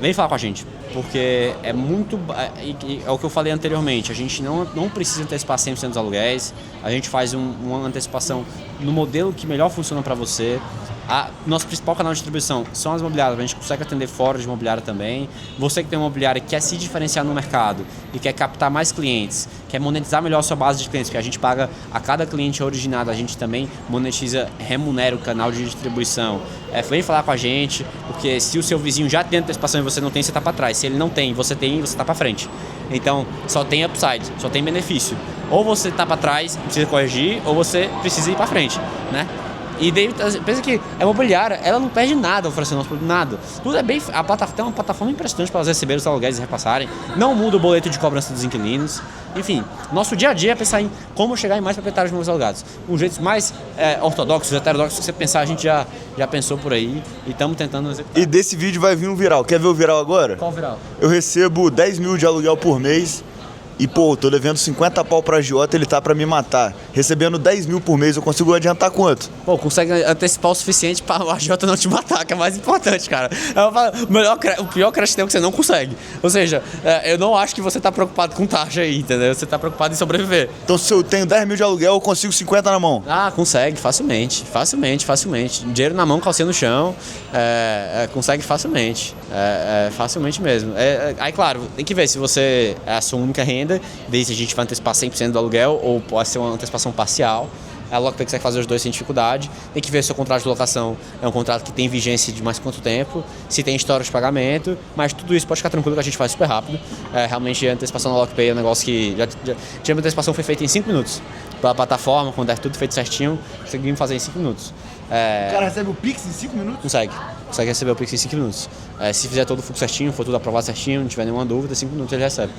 vem falar com a gente. Porque é muito... É o que eu falei anteriormente, a gente não precisa antecipar 100% dos aluguéis, a gente faz uma antecipação no modelo que melhor funciona para você. Nosso principal canal de distribuição são as imobiliárias, a gente consegue atender fora de imobiliária também. Você que tem uma imobiliária e quer se diferenciar no mercado e quer captar mais clientes, quer monetizar melhor a sua base de clientes, porque a gente paga a cada cliente originado, a gente também remunera o canal de distribuição. Vem falar com a gente, porque se o seu vizinho já tem antecipação e você não tem, você está para trás. Se ele não tem, você tem, você está para frente. Então, só tem upside, só tem benefício. Ou você está para trás, precisa corrigir, ou você precisa ir para frente, né? E daí, pensa que a imobiliária, ela não perde nada oferecendo nosso produto, nada. Tudo é bem... A plataforma tem uma plataforma impressionante para elas receberem os aluguéis e repassarem. Não muda o boleto de cobrança dos inquilinos. Enfim, nosso dia a dia é pensar em como chegar em mais proprietários de novos alugados. Um jeito mais ortodoxos, heterodoxos que você pensar, a gente já pensou por aí e estamos tentando executar. E desse vídeo vai vir um viral. Quer ver o viral agora? Qual viral? Eu recebo 10 mil de aluguel por mês. E, pô, tô devendo 50 pau pra agiota, ele tá pra me matar. Recebendo 10 mil por mês, eu consigo adiantar quanto? Pô, consegue antecipar o suficiente pra o agiota não te matar, que é mais importante, cara. O pior crédito é que você não consegue. Ou seja, eu não acho que você tá preocupado com taxa aí, entendeu? Você tá preocupado em sobreviver. Então, se eu tenho 10 mil de aluguel, eu consigo 50 na mão? Consegue, facilmente. Dinheiro na mão, calcinha no chão, consegue facilmente. Facilmente mesmo. Aí, claro, tem que ver se você é a sua única renda, daí se a gente vai antecipar 100% do aluguel ou pode ser uma antecipação parcial. A LocPay consegue fazer os dois sem dificuldade. Tem que ver se o contrato de locação é um contrato que tem vigência de mais quanto tempo, se tem história de pagamento, mas tudo isso pode ficar tranquilo que a gente faz super rápido. Realmente a antecipação da LocPay é um negócio que a antecipação foi feita em 5 minutos. Pela plataforma, quando é tudo feito certinho, conseguimos fazer em 5 minutos. O cara recebe o Pix em 5 minutos? Consegue receber o Pix em 5 minutos. Se fizer todo o fluxo certinho, for tudo aprovado certinho, não tiver nenhuma dúvida, 5 minutos ele recebe.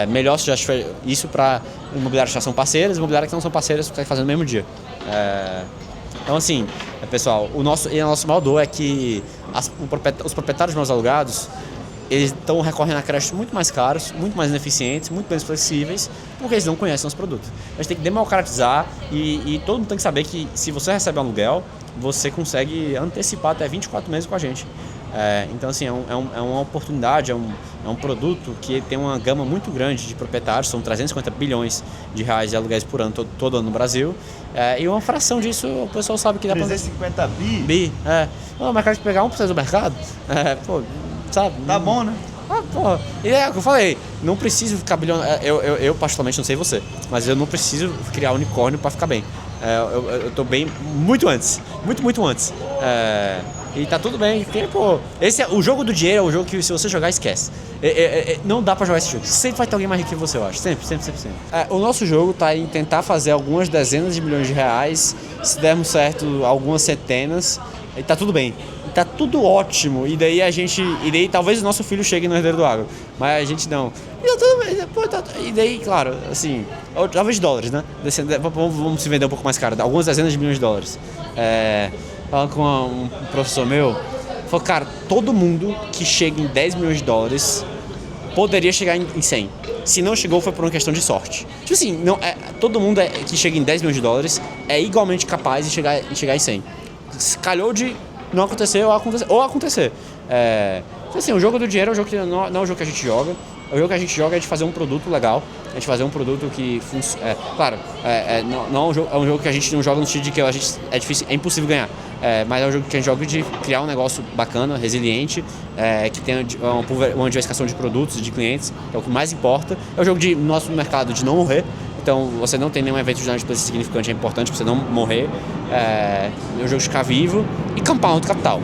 Melhor se já tiver isso para imobiliárias que já são parceiras, imobiliárias que não são parceiras consegue fazer no mesmo dia. Então assim, pessoal, a nossa maior dor é que os proprietários de novos alugados, eles estão recorrendo a créditos muito mais caros, muito mais ineficientes, muito menos flexíveis, porque eles não conhecem nosso produto. A gente tem que democratizar e todo mundo tem que saber que se você recebe um aluguel, você consegue antecipar até 24 meses com a gente. Então, assim, é uma oportunidade, é um produto que tem uma gama muito grande de proprietários, são 350 bilhões de reais de aluguéis por ano, todo ano no Brasil. E uma fração disso, o pessoal sabe que dá para... 350 bi? O mercado de pegar 1% do mercado, sabe? Tá bom, né? E é o que eu falei, não preciso ficar bilionário. Eu particularmente, não sei você, mas eu não preciso criar unicórnio para ficar bem. Eu tô bem muito antes, muito antes. E tá tudo bem, porque, o jogo do dinheiro é o jogo que se você jogar, esquece. Não dá pra jogar esse jogo. Sempre vai ter alguém mais rico que você, eu acho. Sempre. O nosso jogo tá em tentar fazer algumas dezenas de milhões de reais. Se dermos certo, algumas centenas. E tá tudo bem. E tá tudo ótimo. E daí talvez o nosso filho chegue no herdeiro do agro. Mas a gente não. E daí, claro, assim, talvez dólares, né? Vamos se vender um pouco mais caro. Algumas dezenas de milhões de dólares. Falando com um professor meu, falou, cara, todo mundo que chega em 10 milhões de dólares poderia chegar em 100. Se não chegou, foi por uma questão de sorte. Tipo assim, todo mundo que chega em 10 milhões de dólares é igualmente capaz de chegar em 100. Calhou de não acontecer ou acontecer. Assim, o jogo do dinheiro é um jogo que não é um jogo que a gente joga. O jogo que a gente joga é de fazer um produto legal, a gente fazer um produto que funciona. Claro, não é um jogo que a gente não joga no sentido de que é impossível ganhar. Mas é um jogo que a gente joga de criar um negócio bacana, resiliente, que tenha uma diversificação de produtos e de clientes, que é o que mais importa. É um jogo no nosso mercado de não morrer. Então, você não tem nenhum evento de inadimplência significante, é importante você não morrer. É um jogo de ficar vivo e compound capital.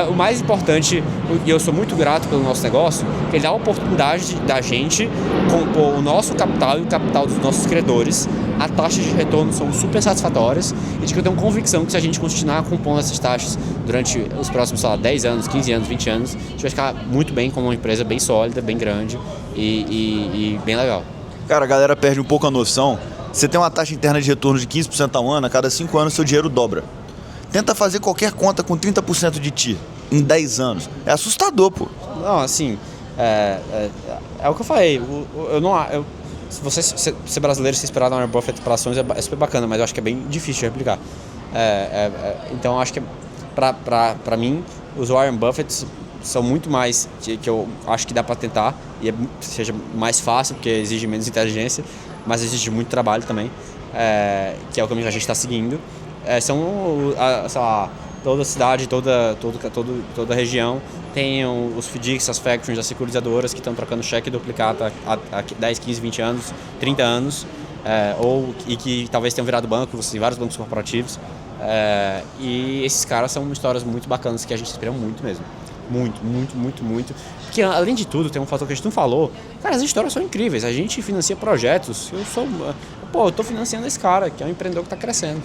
O mais importante, e eu sou muito grato pelo nosso negócio, que ele dá a oportunidade da gente compor o nosso capital e o capital dos nossos credores. As taxas de retorno são super satisfatórias e de que eu tenho convicção que se a gente continuar compondo essas taxas durante os próximos, 10 anos, 15 anos, 20 anos, a gente vai ficar muito bem como uma empresa bem sólida, bem grande e bem legal. Cara, a galera perde um pouco a noção. Você tem uma taxa interna de retorno de 15% ao ano, a cada 5 anos seu dinheiro dobra. Tenta fazer qualquer conta com 30% de ti em 10 anos. É assustador, pô. Não, assim, é o que eu falei. Se você ser brasileiro e se esperar da Warren Buffett para ações é super bacana, mas eu acho que é bem difícil de replicar. Então, eu acho que para mim, os Warren Buffett são muito mais que eu acho que dá para tentar e seja mais fácil, porque exige menos inteligência, mas exige muito trabalho também, que é o caminho que a gente está seguindo. São, sei lá, toda cidade, toda região tem os FDICs, as factories, as securitizadoras que estão trocando cheque duplicado há 10, 15, 20 anos, 30 anos, e que talvez tenham virado banco, você tem vários bancos corporativos. E esses caras são histórias muito bacanas que a gente inspira muito mesmo. Muito. Porque, além de tudo, tem um fator que a gente não falou. Cara, as histórias são incríveis. A gente financia projetos. Eu tô financiando esse cara, que é um empreendedor que está crescendo.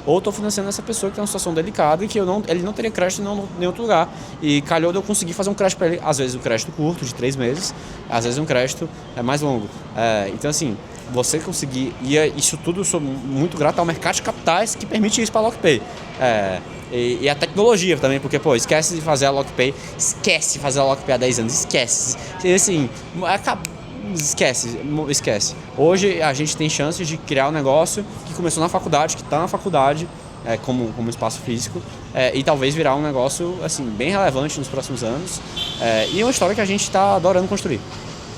Ou estou financiando essa pessoa que tem uma situação delicada e que ele não teria crédito em nenhum outro lugar. E calhou de eu conseguir fazer um crédito para ele. Às vezes um crédito curto, de 3 meses. Às vezes um crédito mais longo. Então, assim, você conseguir... E isso tudo eu sou muito grato ao mercado de capitais que permite isso para a LockPay. E a tecnologia também, porque, esquece de fazer a LockPay. Esquece de fazer a LockPay há 10 anos. Esquece. Assim, esquece. Hoje a gente tem chance de criar um negócio que começou na faculdade, que está na faculdade, como espaço físico, e talvez virar um negócio assim, bem relevante nos próximos anos. E é uma história que a gente está adorando construir.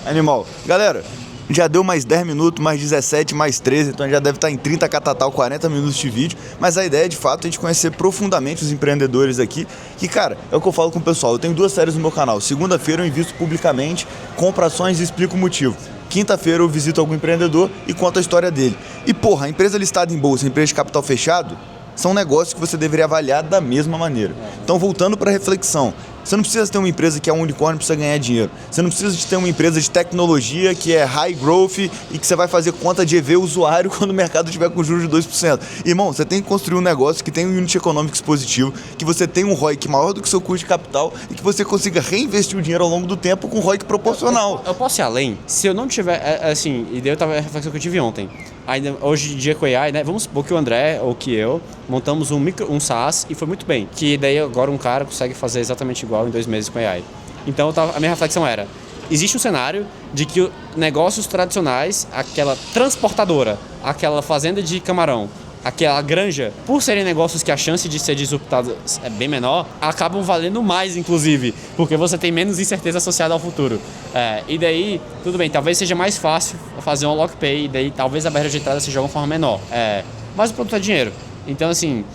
Animal. Galera, já deu mais 10 minutos, mais 17, mais 13, então já deve estar em 30 catatal, 40 minutos de vídeo, mas a ideia é de fato a gente conhecer profundamente os empreendedores aqui, que cara, é o que eu falo com o pessoal, eu tenho 2 séries no meu canal, segunda-feira eu invisto publicamente, compro ações e explico o motivo. Quinta-feira eu visito algum empreendedor e conto a história dele. E porra, a empresa listada em bolsa, a empresa de capital fechado, são negócios que você deveria avaliar da mesma maneira. Então voltando para a reflexão, você não precisa ter uma empresa que é um unicórnio para ganhar dinheiro. Você não precisa de ter uma empresa de tecnologia que é high growth e que você vai fazer conta de EV usuário quando o mercado estiver com juros de 2%. Irmão, você tem que construir um negócio que tem um unit economics positivo, que você tem um ROIC maior do que o seu custo de capital e que você consiga reinvestir o dinheiro ao longo do tempo com ROIC proporcional. Eu posso ir além? Se eu não tiver, assim, e daí eu tava a reflexão que eu tive ontem. Ainda, hoje em dia com AI, né? Vamos supor que o André ou que eu montamos um SaaS e foi muito bem. Que daí agora um cara consegue fazer exatamente igual em 2 meses com AI. Então a minha reflexão era, existe um cenário de que negócios tradicionais, aquela transportadora, aquela fazenda de camarão, aquela granja, por serem negócios que a chance de ser disruptados é bem menor, acabam valendo mais, inclusive, porque você tem menos incerteza associada ao futuro. E daí, tudo bem, talvez seja mais fácil fazer um LockPay, e daí talvez a barreira de entrada seja de uma forma menor. Mas o produto é dinheiro. Então, assim,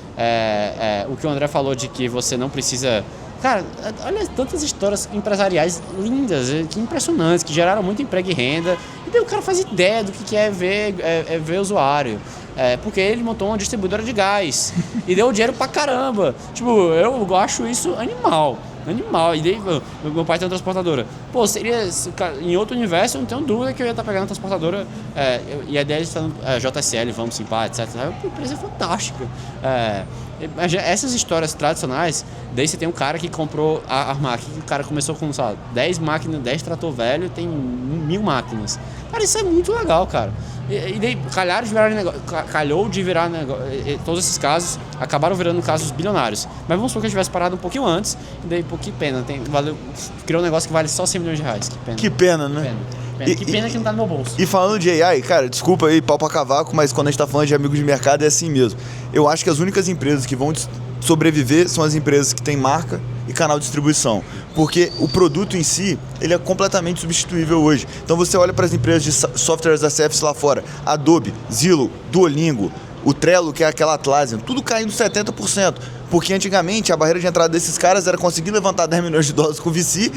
o que o André falou de que você não precisa... Cara, olha tantas histórias empresariais lindas, que impressionantes, que geraram muito emprego e renda. E daí o cara faz ideia do que é ver usuário. Porque ele montou uma distribuidora de gás e deu dinheiro pra caramba. Tipo, eu acho isso animal. E daí, meu pai tem uma transportadora. Seria em outro universo, eu não tenho dúvida que eu ia estar pegando a transportadora. E a ideia de estar no JSL, vamos simpar, etc. A empresa é fantástica. Essas histórias tradicionais, daí você tem um cara que comprou a máquina, o cara começou com, 10 máquinas, 10 trator velho, tem 1000 máquinas. Cara, isso é muito legal, cara. E daí calhou de virar negócio. Todos esses casos acabaram virando casos bilionários. Mas vamos supor que eu tivesse parado um pouquinho antes, e daí, que pena, criou um negócio que vale só 100 milhões de reais. Que pena, né? Que pena que não tá no meu bolso. E falando de AI, cara, desculpa aí, pau pra cavaco, mas quando a gente tá falando de amigos de mercado é assim mesmo. Eu acho que as únicas empresas que vão sobreviver são as empresas que têm marca e canal de distribuição. Porque o produto em si, ele é completamente substituível hoje. Então você olha para as empresas de software as a service lá fora, Adobe, Zillow, Duolingo, o Trello, que é aquela Atlassian, tudo caindo 70%. Porque antigamente a barreira de entrada desses caras era conseguir levantar 10 milhões de dólares com o VC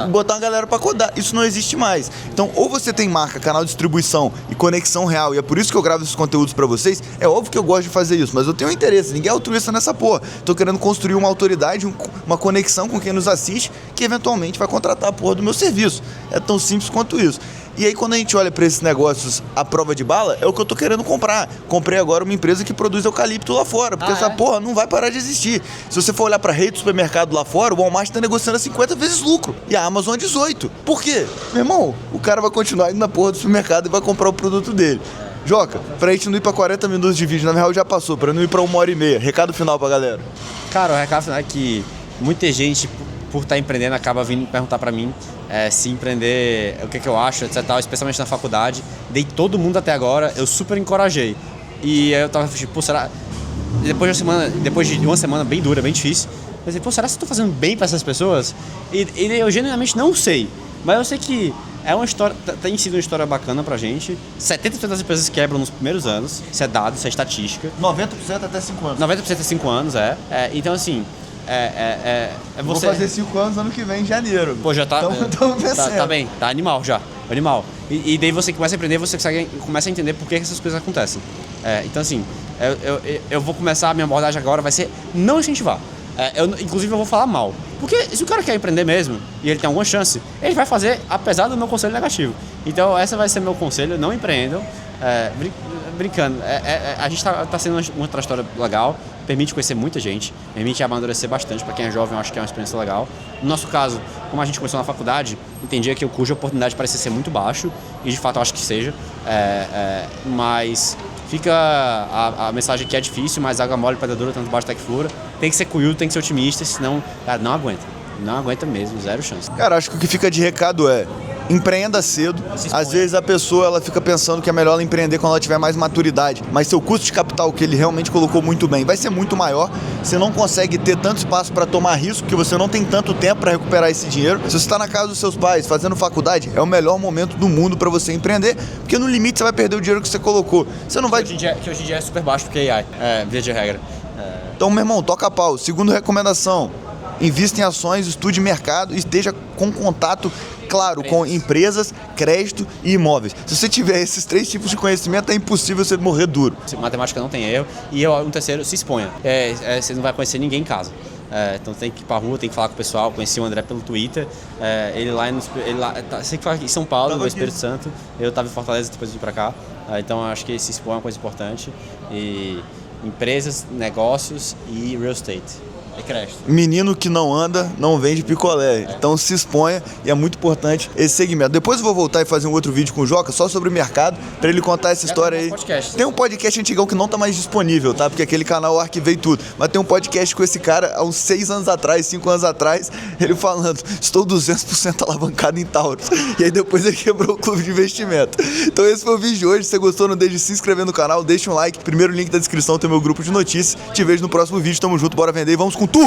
botar uma galera pra codar. Isso não existe mais. Então, ou você tem marca, canal de distribuição e conexão real, e é por isso que eu gravo esses conteúdos pra vocês. É óbvio que eu gosto de fazer isso, mas eu tenho interesse. Ninguém é altruísta nessa porra. Tô querendo construir uma autoridade, uma conexão com quem nos assiste, que eventualmente vai contratar a porra do meu serviço. É tão simples quanto isso. E aí quando a gente olha para esses negócios à prova de bala, é o que eu tô querendo comprar. Comprei agora uma empresa que produz eucalipto lá fora, porque essa porra não vai parar de existir. Se você for olhar para rede de supermercado lá fora, o Walmart tá negociando a 50 vezes lucro e a Amazon a 18. Por quê? Meu irmão, o cara vai continuar indo na porra do supermercado e vai comprar o produto dele. Joca, pra gente não ir pra 40 minutos de vídeo, na real já passou, pra não ir pra 1h30. Recado final pra galera. Cara, o recado final é que muita gente, por estar empreendendo, acaba vindo perguntar pra mim se empreender, o que eu acho, etc. Especialmente na faculdade. Dei todo mundo até agora, eu super encorajei. E aí eu tava tipo, será... Depois de uma semana bem dura, bem difícil, eu pensei, será que eu tô fazendo bem pra essas pessoas? E eu genuinamente não sei. Mas eu sei que É uma história, tem sido uma história bacana pra gente. 70% das empresas quebram nos primeiros anos. Isso é dado, isso é estatística. 90% até 5 anos. 90% é 5 anos, então, assim, você... Vou fazer 5 anos ano que vem, em janeiro. Pô, já tá... Então vencendo. Tá bem, tá animal já. Animal. E daí você começa a aprender, você começa a entender por que essas coisas acontecem. Então, assim, eu vou começar, a minha abordagem agora vai ser não incentivar. Inclusive, eu vou falar mal. Porque se o cara quer empreender mesmo e ele tem alguma chance, ele vai fazer, apesar do meu conselho negativo. Então, essa vai ser meu conselho, não empreendam. Brincando, a gente tá sendo uma trajetória legal, permite conhecer muita gente, permite amadurecer bastante. Para quem é jovem, eu acho que é uma experiência legal. No nosso caso, como a gente começou na faculdade, entendia que o custo de oportunidade parecia ser muito baixo, e de fato eu acho que seja, mas fica a mensagem que é difícil, mas água mole, pedra dura, tanto bate até que fura. Tem que ser cuido, tem que ser otimista, senão, cara, não aguenta mesmo, zero chance. Cara, acho que o que fica de recado é: empreenda cedo. Às vezes a pessoa ela fica pensando que é melhor ela empreender quando ela tiver mais maturidade, mas seu custo de capital, que ele realmente colocou muito bem, vai ser muito maior. Você não consegue ter tanto espaço para tomar risco, porque você não tem tanto tempo para recuperar esse dinheiro. Se você está na casa dos seus pais, fazendo faculdade, é o melhor momento do mundo para você empreender, porque no limite você vai perder o dinheiro que você colocou. Você não vai... Que hoje em dia é super baixo, porque AI, via de regra. Então, meu irmão, toca pau. Segunda recomendação: invista em ações, estude mercado e esteja com contato, claro, com empresas, crédito e imóveis. Se você tiver esses 3 tipos de conhecimento, é impossível você morrer duro. Matemática não tem erro. E um terceiro, se exponha. Você não vai conhecer ninguém em casa. Então tem que ir pra rua, tem que falar com o pessoal. Conheci o André pelo Twitter. Ele lá sei que foi aqui em São Paulo, no Espírito Santo. Eu estava em Fortaleza, depois vim pra cá. Então acho que se expor é uma coisa importante. E empresas, negócios e real estate. Crédito. Menino que não anda, não vende picolé. Então se exponha, e é muito importante esse segmento. Depois eu vou voltar e fazer um outro vídeo com o Joca só sobre o mercado, pra ele contar essa história aí. Tem um podcast antigão que não tá mais disponível, tá? Porque aquele canal eu arquivei tudo. Mas tem um podcast com esse cara há uns 6 anos atrás, 5 anos atrás, ele falando: estou 200% alavancado em Taurus. E aí depois ele quebrou o clube de investimento. Então esse foi o vídeo de hoje. Se você gostou, não deixe de se inscrever no canal, deixa um like. Primeiro link da descrição tem meu grupo de notícias. Te vejo no próximo vídeo. Tamo junto, bora vender e vamos com tudo!